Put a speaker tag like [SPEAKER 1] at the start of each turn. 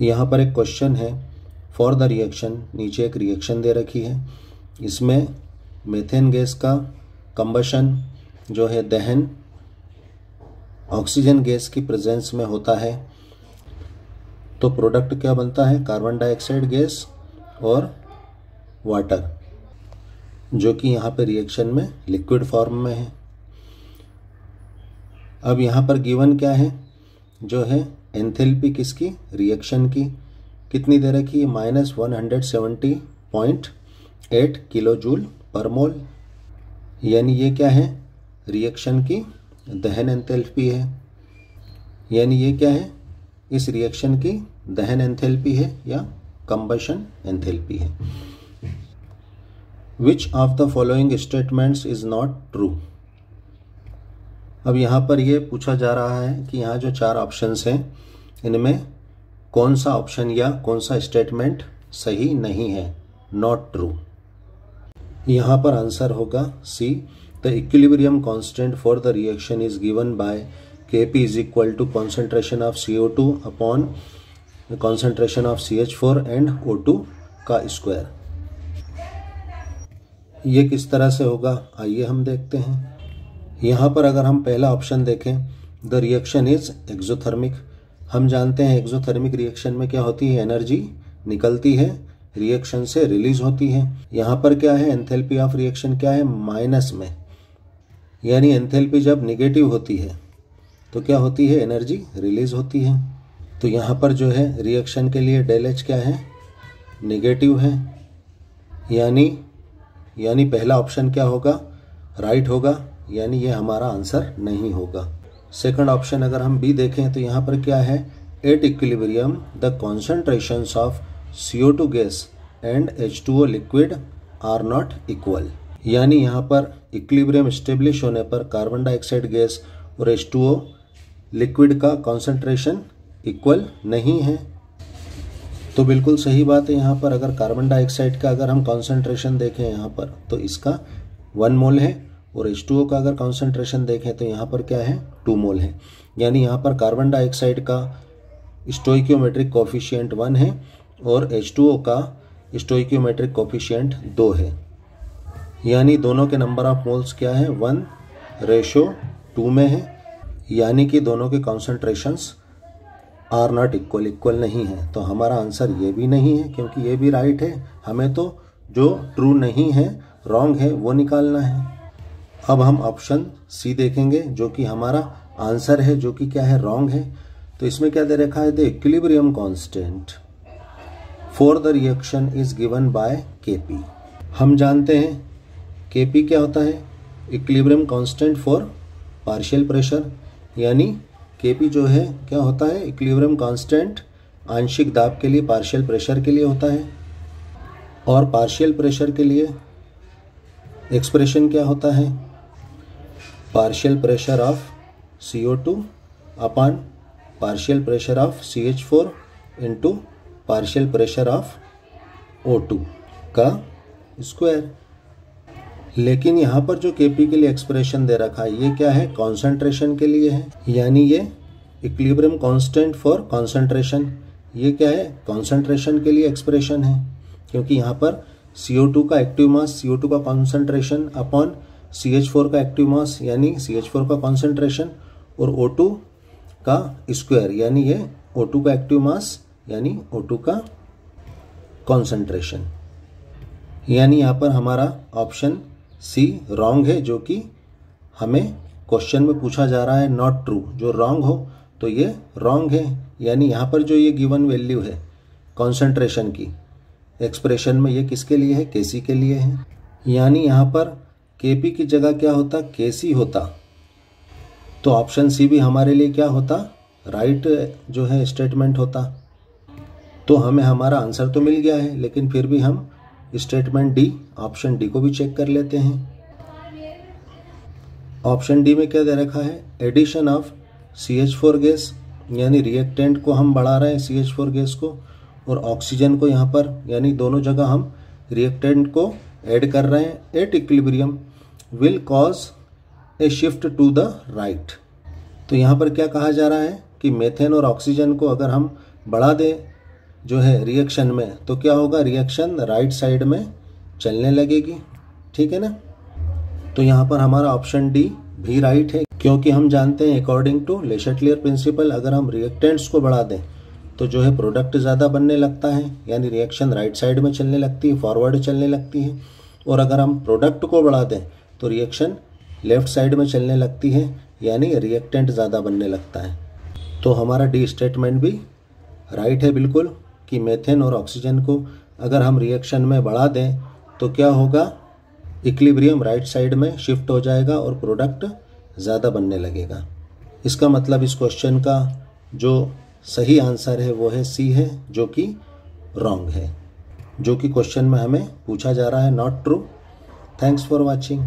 [SPEAKER 1] यहाँ पर एक क्वेश्चन है फॉर द रिएक्शन, नीचे एक रिएक्शन दे रखी है। इसमें मेथेन गैस का कंबशन जो है दहन ऑक्सीजन गैस की प्रेजेंस में होता है, तो प्रोडक्ट क्या बनता है, कार्बन डाइऑक्साइड गैस और वाटर, जो कि यहाँ पे रिएक्शन में लिक्विड फॉर्म में है। अब यहाँ पर गिवन क्या है, जो है एंथैल्पी किसकी, रिएक्शन की, कितनी दे रखी है, -170.8 किलो जूल पर मोल, यानी ये क्या है, रिएक्शन की दहन एंथैल्पी है, यानी ये क्या है, इस रिएक्शन की दहन एंथैल्पी है या कंबशन एंथैल्पी है। Which of the following statements is not true. अब यहाँ पर ये पूछा जा रहा है कि यहाँ जो 4 ऑप्शंस हैं, इनमें कौन सा ऑप्शन या कौन सा स्टेटमेंट सही नहीं है, नॉट ट्रू। यहाँ पर आंसर होगा C, the equilibrium constant for the reaction is given by Kp is equal to concentration of CO2 upon concentration of CH4 and O2 का स्क्वायर। ये किस तरह से होगा, आइए हम देखते हैं। यहाँ पर अगर हम पहला ऑप्शन देखें, द रिएक्शन इज एक्सोथर्मिक। हम जानते हैं एक्सोथर्मिक रिएक्शन में क्या होती है, एनर्जी निकलती है, रिएक्शन से रिलीज होती है। यहाँ पर क्या है, एंथैल्पी ऑफ रिएक्शन क्या है, माइनस में, यानी एंथैल्पी जब निगेटिव होती है तो क्या होती है, एनर्जी रिलीज होती है। तो यहाँ पर जो है रिएक्शन के लिए डेल एच क्या है, निगेटिव है, यानी पहला ऑप्शन क्या होगा, राइट होगा, यानी ये हमारा आंसर नहीं होगा। सेकंड ऑप्शन अगर हम बी देखें तो यहाँ पर क्या है, at equilibrium the concentrations of CO2 gas and H2O liquid are not equal, यानी यहाँ पर इक्विलिब्रियम स्टेब्लिश होने पर कार्बन डाइऑक्साइड गैस और H2O लिक्विड का कॉन्सेंट्रेशन इक्वल नहीं है। तो बिल्कुल सही बात है। यहाँ पर अगर कार्बन डाइऑक्साइड का अगर हम कॉन्सेंट्रेशन देखें यहाँ पर, तो इसका 1 मोल है, और H2O का अगर कॉन्सेंट्रेशन देखें तो यहाँ पर क्या है, 2 मोल है, यानी यहाँ पर कार्बन डाइऑक्साइड का स्टोइकियोमेट्रिक कोफिशिएंट 1 है और H2O का स्टोइकियोमेट्रिक कोफिशिएंट 2 है, यानी दोनों के नंबर ऑफ मोल्स क्या है, 1:2 में है, यानी कि दोनों के कॉन्सेंट्रेशंस आर नॉट इक्वल नहीं है। तो हमारा आंसर ये भी नहीं है, क्योंकि ये भी राइट है, हमें तो जो ट्रू नहीं है, रॉन्ग है, वो निकालना है। अब हम ऑप्शन सी देखेंगे, जो कि हमारा आंसर है, जो कि क्या है, रॉन्ग है। तो इसमें क्या दे रखा है, the equilibrium constant for the reaction is given by Kp। हम जानते हैं Kp क्या होता है, equilibrium constant for partial pressure, यानी Kp जो है क्या होता है, इक्विलिब्रियम कांस्टेंट आंशिक दाब के लिए, पार्शियल प्रेशर के लिए होता है। और पार्शियल प्रेशर के लिए एक्सप्रेशन क्या होता है, partial pressure of CO2 upon partial pressure of CH4 into partial pressure of O2 का स्क्वायर। लेकिन यहाँ पर जो Kp के लिए एक्सप्रेशन दे रखा है, ये क्या है, कॉन्सेंट्रेशन के लिए है, यानी ये इक्विलिब्रियम कांस्टेंट फॉर कॉन्सेंट्रेशन, ये क्या है, कॉन्सेंट्रेशन के लिए एक्सप्रेशन है, क्योंकि यहाँ पर CO2 का एक्टिव मास, CO2 का कॉन्सेंट्रेशन अपॉन CH4 का एक्टिव मास, यानी CH4 का कॉन्सेंट्रेशन, और O2 का स्क्वायर, यानी ये O2 का एक्टिव मास, यानी O2 का कॉन्सेंट्रेशन। यानी यहाँ पर हमारा ऑप्शन सी रॉन्ग है, जो कि हमें क्वेश्चन में पूछा जा रहा है, नॉट ट्रू। जो रॉन्ग हो तो ये रॉन्ग है, यानी यहाँ पर जो ये गिवन वैल्यू है कॉन्सेंट्रेशन की एक्सप्रेशन में, ये किसके लिए है, Kc के लिए है, यानी यहाँ पर Kp की जगह क्या होता, Kc होता, तो ऑप्शन सी भी हमारे लिए क्या होता, राइट जो है स्टेटमेंट होता। तो हमें हमारा आंसर तो मिल गया है, लेकिन फिर भी हम स्टेटमेंट डी, ऑप्शन डी को भी चेक कर लेते हैं। ऑप्शन डी में क्या दे रखा है, एडिशन ऑफ CH4 गैस, यानी रिएक्टेंट को हम बढ़ा रहे हैं CH4 गैस को, और ऑक्सीजन को यहाँ पर, यानी दोनों जगह हम रिएक्टेंट को ऐड कर रहे हैं at equilibrium, will cause a shift to the right. तो यहाँ पर क्या कहा जा रहा है कि मेथेन और ऑक्सीजन को अगर हम बढ़ा दें जो है रिएक्शन में, तो क्या होगा, रिएक्शन राइट साइड में चलने लगेगी। ठीक है ना। तो यहाँ पर हमारा ऑप्शन डी भी राइट है, क्योंकि हम जानते हैं अकॉर्डिंग टू ले शटलियर प्रिंसिपल अगर हम रिएक्टेंट्स को बढ़ा दें तो जो है प्रोडक्ट ज़्यादा बनने लगता है, यानी रिएक्शन राइट साइड में चलने लगती है, फॉरवर्ड चलने लगती है। और अगर हम प्रोडक्ट को बढ़ा दें तो रिएक्शन लेफ्ट साइड में चलने लगती है, यानी रिएक्टेंट ज़्यादा बनने लगता है। तो हमारा डी स्टेटमेंट भी राइट है बिल्कुल, कि मेथेन और ऑक्सीजन को अगर हम रिएक्शन में बढ़ा दें तो क्या होगा, इक्विलिब्रियम राइट साइड में शिफ्ट हो जाएगा और प्रोडक्ट ज़्यादा बनने लगेगा। इसका मतलब इस क्वेश्चन का जो सही आंसर है वो है सी है, जो कि रॉन्ग है, जो कि क्वेश्चन में हमें पूछा जा रहा है not true. Thanks for watching.